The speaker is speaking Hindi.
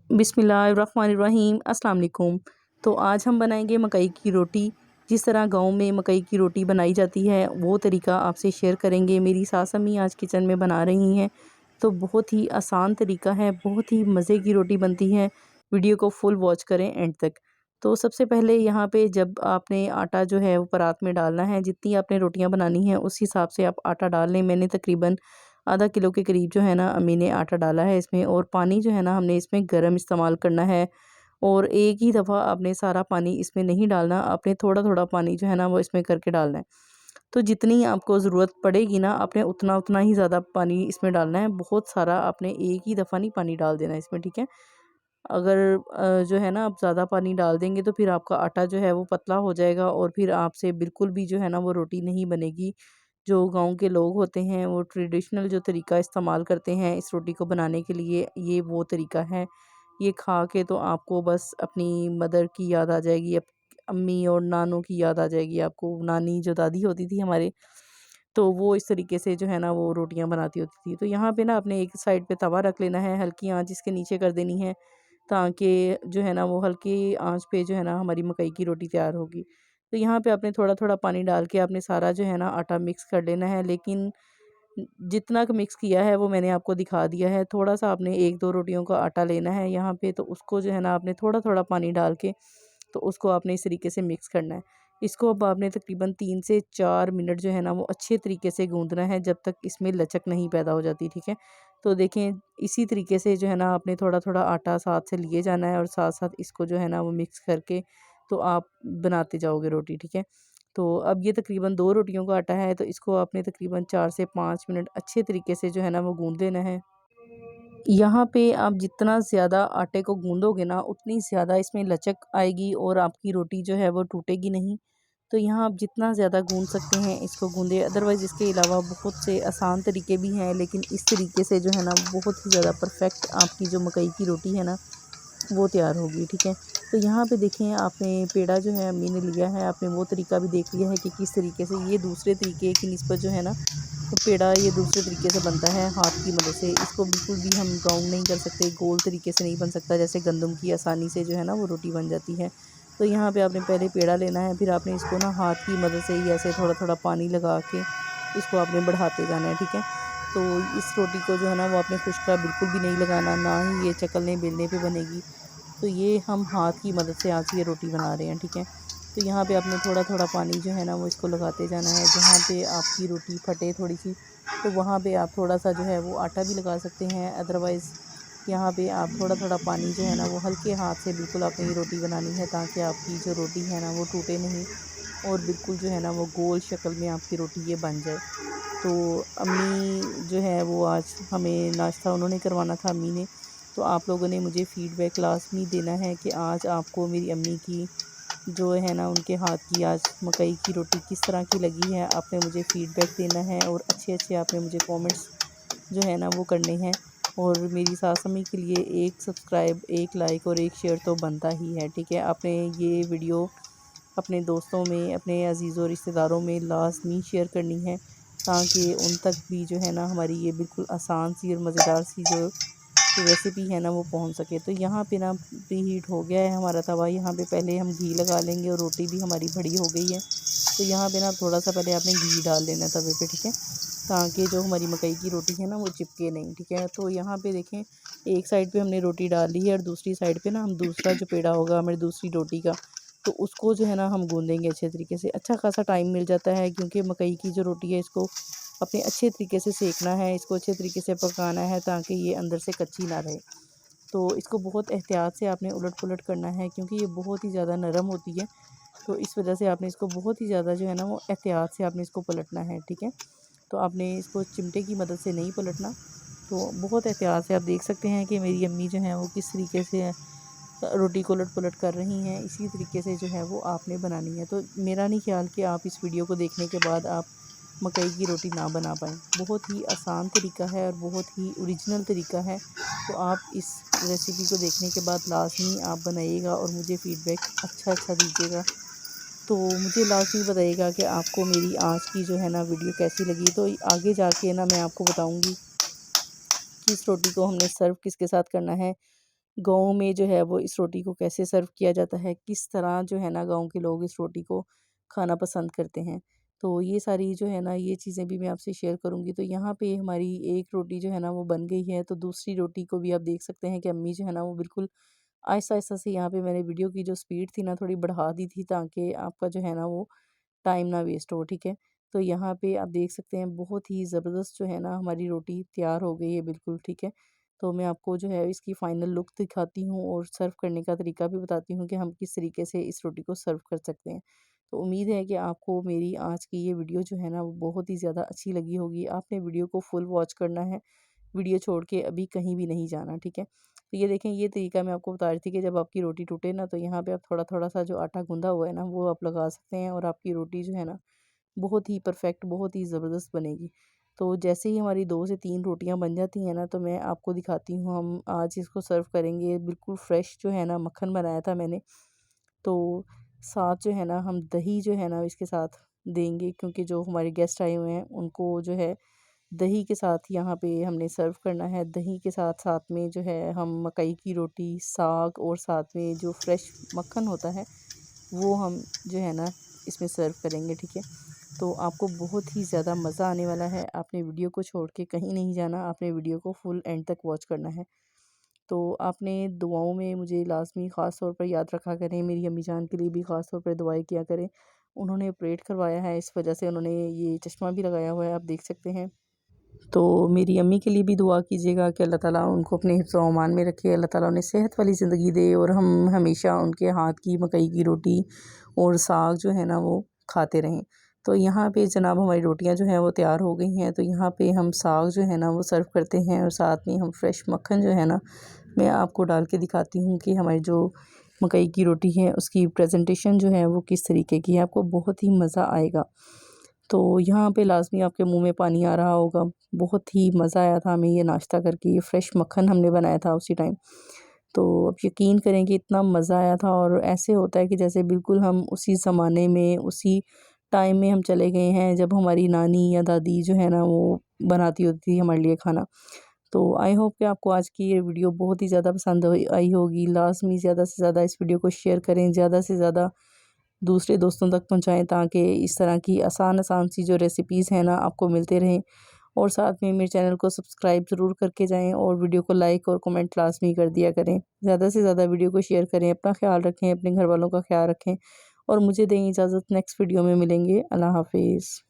बिस्मिल्लाहिर्रहमानिर्रहीम अस्सलाम वालेकुम। तो आज हम बनाएंगे मकई की रोटी। जिस तरह गांव में मकई की रोटी बनाई जाती है वो तरीका आपसे शेयर करेंगे। मेरी सास अम्मी आज किचन में बना रही हैं, तो बहुत ही आसान तरीका है, बहुत ही मज़े की रोटी बनती है। वीडियो को फुल वॉच करें एंड तक। तो सबसे पहले यहाँ पे जब आपने आटा जो है वो परात में डालना है, जितनी आपने रोटियाँ बनानी हैं उस हिसाब से आप आटा डाल लें। मैंने तकरीबन आधा किलो के करीब जो है ना अम्मी ने आटा डाला है इसमें, और पानी जो है ना हमने इसमें गर्म इस्तेमाल करना है। और एक ही दफ़ा आपने सारा पानी इसमें नहीं डालना, आपने थोड़ा थोड़ा पानी जो है ना वो इसमें करके डालना है। तो जितनी आपको ज़रूरत पड़ेगी ना आपने उतना उतना ही ज़्यादा पानी इसमें डालना है। बहुत सारा आपने एक ही दफ़ा नहीं पानी डाल देना इसमें, ठीक है। अगर जो है ना आप ज़्यादा पानी डाल देंगे तो फिर आपका आटा जो है वो पतला हो जाएगा और फिर आपसे बिल्कुल भी जो है ना वो रोटी नहीं बनेगी। जो गाँव के लोग होते हैं वो ट्रेडिशनल जो तरीका इस्तेमाल करते हैं इस रोटी को बनाने के लिए, ये वो तरीका है। ये खा के तो आपको बस अपनी मदर की याद आ जाएगी, अम्मी और नानों की याद आ जाएगी आपको। नानी जो दादी होती थी हमारे, तो वो इस तरीके से जो है ना वो रोटियां बनाती होती थी। तो यहाँ पे ना आपने एक साइड पे तवा रख लेना है, हल्की आंच इसके नीचे कर देनी है, ताकि जो है ना वो हल्की आंच पे जो है ना हमारी मकई की रोटी तैयार होगी। तो यहाँ पे आपने थोड़ा थोड़ा पानी डाल के आपने सारा जो है ना आटा मिक्स कर लेना है, लेकिन जितना का मिक्स किया है वो मैंने आपको दिखा दिया है। थोड़ा सा आपने एक दो रोटियों का आटा लेना है यहाँ पे, तो उसको जो है ना आपने थोड़ा थोड़ा पानी डाल के तो उसको आपने इस तरीके से मिक्स करना है। इसको अब आपने तकरीबन 3 से 4 मिनट जो है ना वो अच्छे तरीके से गूँदना है, जब तक इसमें लचक नहीं पैदा हो जाती, ठीक है। तो देखें इसी तरीके से जो है ना आपने थोड़ा थोड़ा आटा साथ से लिए जाना है और साथ साथ इसको जो है ना वो मिक्स करके तो आप बनाते जाओगे रोटी, ठीक है। तो अब ये तकरीबन 2 रोटियों का आटा है, तो इसको आपने तकरीबन 4 से 5 मिनट अच्छे तरीके से जो है ना वो गूँध लेना है। यहाँ पे आप जितना ज़्यादा आटे को गूँदोगे ना उतनी ज़्यादा इसमें लचक आएगी और आपकी रोटी जो है वो टूटेगी नहीं। तो यहाँ आप जितना ज़्यादा गूँद सकते हैं इसको गूँधे। अदरवाइज़ इसके अलावा बहुत से आसान तरीके भी हैं, लेकिन इस तरीके से जो है ना बहुत ही ज़्यादा परफेक्ट आपकी जो मकई की रोटी है ना वो तैयार होगी, ठीक है। तो यहाँ पे देखें आपने पेड़ा जो है अम्मी ने लिया है, आपने वो तरीका भी देख लिया है कि किस तरीके से ये दूसरे तरीके की निस्बत जो है ना तो पेड़ा ये दूसरे तरीके से बनता है हाथ की मदद से। इसको बिल्कुल भी हम राउंड नहीं कर सकते, गोल तरीके से नहीं बन सकता जैसे गंदम की आसानी से जो है ना वो रोटी बन जाती है। तो यहाँ पे आपने पहले पेड़ा लेना है, फिर आपने इसको ना हाथ की मदद से ही ऐसे थोड़ा थोड़ा पानी लगा के इसको आपने बढ़ाते जाना है, ठीक है। तो इस रोटी को जो है ना वो आपने खुश्का बिल्कुल भी नहीं लगाना, ना ही ये चकलने बेलने पे बनेगी। तो ये हम हाथ की मदद से आज ये रोटी बना रहे हैं, ठीक है। तो यहाँ पे आपने थोड़ा थोड़ा पानी जो है ना वो इसको लगाते जाना है। जहाँ पे आपकी रोटी फटे थोड़ी सी तो वहाँ पे आप थोड़ा सा जो है वो आटा भी लगा सकते हैं। अदरवाइज़ यहाँ पे आप थोड़ा थोड़ा पानी जो है ना वो हल्के हाथ से बिल्कुल आपने ये रोटी बनानी है, ताकि आपकी जो रोटी है ना वो टूटे नहीं और बिल्कुल जो है ना वो गोल शक्ल में आपकी रोटी ये बन जाए। तो अम्मी जो है वो आज हमें नाश्ता उन्होंने करवाना था अम्मी ने। तो आप लोगों ने मुझे फ़ीडबैक लाज़मी देना है कि आज आपको मेरी अम्मी की जो है ना उनके हाथ की आज मकई की रोटी किस तरह की लगी है। आपने मुझे फ़ीडबैक देना है और अच्छे अच्छे आपने मुझे कमेंट्स जो है ना वो करने हैं। और मेरी सास अम्मी के लिए एक सब्सक्राइब, एक लाइक और एक शेयर तो बनता ही है, ठीक है। आपने ये वीडियो अपने दोस्तों में, अपने अज़ीज़ों रिश्तेदारों में लाज़मी शेयर करनी है, ताकि उन तक भी जो है ना हमारी ये बिल्कुल आसान सी और मज़ेदार सी जो रेसिपी है ना वो पहुंच सके। तो यहाँ पे ना प्री हीट हो गया है हमारा तवा। यहाँ पे पहले हम घी लगा लेंगे और रोटी भी हमारी बड़ी हो गई है। तो यहाँ पे ना थोड़ा सा पहले आपने घी डाल लेना है तवे पे, ठीक है, ताकि जो हमारी मकई की रोटी है ना वो चिपके नहीं, ठीक है। तो यहाँ पे देखें एक साइड पे हमने रोटी डाल ली है और दूसरी साइड पे ना हम दूसरा जो पेड़ा होगा हमारी दूसरी रोटी का, तो उसको जो है ना हम गूँधेंगे अच्छे तरीके से। अच्छा खासा टाइम मिल जाता है क्योंकि मकई की जो रोटी है इसको अपने अच्छे तरीके से सेकना है, इसको अच्छे तरीके से पकाना है, ताकि ये अंदर से कच्ची ना रहे। तो इसको बहुत एहतियात से आपने उलट पुलट करना है, क्योंकि ये बहुत ही ज़्यादा नरम होती है। तो इस वजह से आपने इसको बहुत ही ज़्यादा जो है ना वो एहतियात से आपने इसको पलटना है, ठीक है। तो आपने इसको चिमटे की मदद से नहीं पलटना, तो बहुत एहतियात से। आप देख सकते हैं कि मेरी अम्मी जो है वो किस तरीके से रोटी को उलट पुलट कर रही हैं। इसी तरीके से जो है वो आपने बनानी है। तो मेरा नहीं ख्याल कि आप इस वीडियो को देखने के बाद आप मकई की रोटी ना बना पाएँ। बहुत ही आसान तरीका है और बहुत ही ओरिजिनल तरीका है। तो आप इस रेसिपी को देखने के बाद लाज़मी आप बनाइएगा और मुझे फ़ीडबैक अच्छा दीजिएगा। तो मुझे लाज़मी बताइएगा कि आपको मेरी आज की जो है ना वीडियो कैसी लगी। तो आगे जाके ना मैं आपको बताऊँगी कि इस रोटी को हमने सर्व किसके साथ करना है। गाँव में जो है वो इस रोटी को कैसे सर्व किया जाता है, किस तरह जो है ना गाँव के लोग इस रोटी को खाना पसंद करते हैं। तो ये सारी जो है ना ये चीज़ें भी मैं आपसे शेयर करूँगी। तो यहाँ पे हमारी एक रोटी जो है ना वो बन गई है, तो दूसरी रोटी को भी आप देख सकते हैं कि अम्मी जो है ना वो बिल्कुल आहिस्ता-आहिस्ता से यहाँ पे मैंने वीडियो की जो स्पीड थी ना थोड़ी बढ़ा दी थी, ताकि आपका जो है ना वो टाइम ना वेस्ट हो, ठीक है। तो यहाँ पे आप देख सकते हैं बहुत ही ज़बरदस्त जो है ना हमारी रोटी तैयार हो गई है बिल्कुल, ठीक है। तो मैं आपको जो है इसकी फ़ाइनल लुक दिखाती हूँ और सर्व करने का तरीका भी बताती हूँ कि हम किस तरीके से इस रोटी को सर्व कर सकते हैं। तो उम्मीद है कि आपको मेरी आज की ये वीडियो जो है ना वो बहुत ही ज़्यादा अच्छी लगी होगी। आपने वीडियो को फुल वॉच करना है, वीडियो छोड़ के अभी कहीं भी नहीं जाना, ठीक है। तो ये देखें, ये तरीका मैं आपको बता रही थी कि जब आपकी रोटी टूटे ना, तो यहाँ पे आप थोड़ा-थोड़ा सा जो आटा गूँधा हुआ है ना वो आप लगा सकते हैं, और आपकी रोटी जो है ना बहुत ही परफेक्ट, बहुत ही ज़बरदस्त बनेगी। तो जैसे ही हमारी 2 से 3 रोटियाँ बन जाती हैं ना, तो मैं आपको दिखाती हूँ, हम आज इसको सर्व करेंगे। बिल्कुल फ्रेश जो है ना मक्खन बनाया था मैंने, तो साथ जो है ना हम दही जो है ना इसके साथ देंगे, क्योंकि जो हमारे गेस्ट आए हुए हैं उनको जो है दही के साथ यहाँ पे हमने सर्व करना है। दही के साथ साथ में जो है हम मकई की रोटी, साग और साथ में जो फ्रेश मक्खन होता है वो हम जो है ना इसमें सर्व करेंगे, ठीक है। तो आपको बहुत ही ज़्यादा मज़ा आने वाला है। आपने वीडियो को छोड़ के कहीं नहीं जाना, आपने वीडियो को फुल एंड तक वॉच करना है। तो आपने दुआओं में मुझे लाज़मी ख़ास तौर पर याद रखा करें, मेरी अम्मी जान के लिए भी ख़ास तौर पर दुआएँ किया करें। उन्होंने ऑपरेट करवाया है, इस वजह से उन्होंने ये चश्मा भी लगाया हुआ है, आप देख सकते हैं। तो मेरी अम्मी के लिए भी दुआ कीजिएगा कि अल्लाह ताला उनको अपने हिफ्ज़ व अमान में रखे, अल्लाह ताला उन्हें सेहत वाली ज़िंदगी दे, और हम हमेशा उनके हाथ की मकई की रोटी और साग जो है ना वो खाते रहें। तो यहाँ पे जनाब हमारी रोटियाँ जो हैं वो तैयार हो गई हैं। तो यहाँ पे हम साग जो है ना वो सर्व करते हैं, और साथ में हम फ्रेश मक्खन जो है ना मैं आपको डाल के दिखाती हूँ कि हमारी जो मकई की रोटी है उसकी प्रेजेंटेशन जो है वो किस तरीके की है। आपको बहुत ही मज़ा आएगा। तो यहाँ पे लाज़मी आपके मुँह में पानी आ रहा होगा। बहुत ही मज़ा आया था हमें ये नाश्ता करके, ये फ्रेश मक्खन हमने बनाया था उसी टाइम। तो आप यकीन करें कि इतना मज़ा आया था, और ऐसे होता है कि जैसे बिल्कुल हम उसी ज़माने में, उसी टाइम में हम चले गए हैं जब हमारी नानी या दादी जो है ना वो बनाती होती थी हमारे लिए खाना। तो आई होप कि आपको आज की ये वीडियो बहुत ही ज़्यादा पसंद आई होगी। लाज़मी ज़्यादा से ज़्यादा इस वीडियो को शेयर करें, ज़्यादा से ज़्यादा दूसरे दोस्तों तक पहुँचाएँ, ताकि इस तरह की आसान सी जो रेसिपीज़ हैं ना आपको मिलते रहें। और साथ में मेरे चैनल को सब्सक्राइब ज़रूर करके जाएँ, और वीडियो को लाइक और कमेंट लाज़मी कर दिया करें। ज़्यादा से ज़्यादा वीडियो को शेयर करें। अपना ख़्याल रखें, अपने घरवालों का ख़्याल रखें, और मुझे दें इजाज़त। नेक्स्ट वीडियो में मिलेंगे। अल्लाह हाफ़िज़।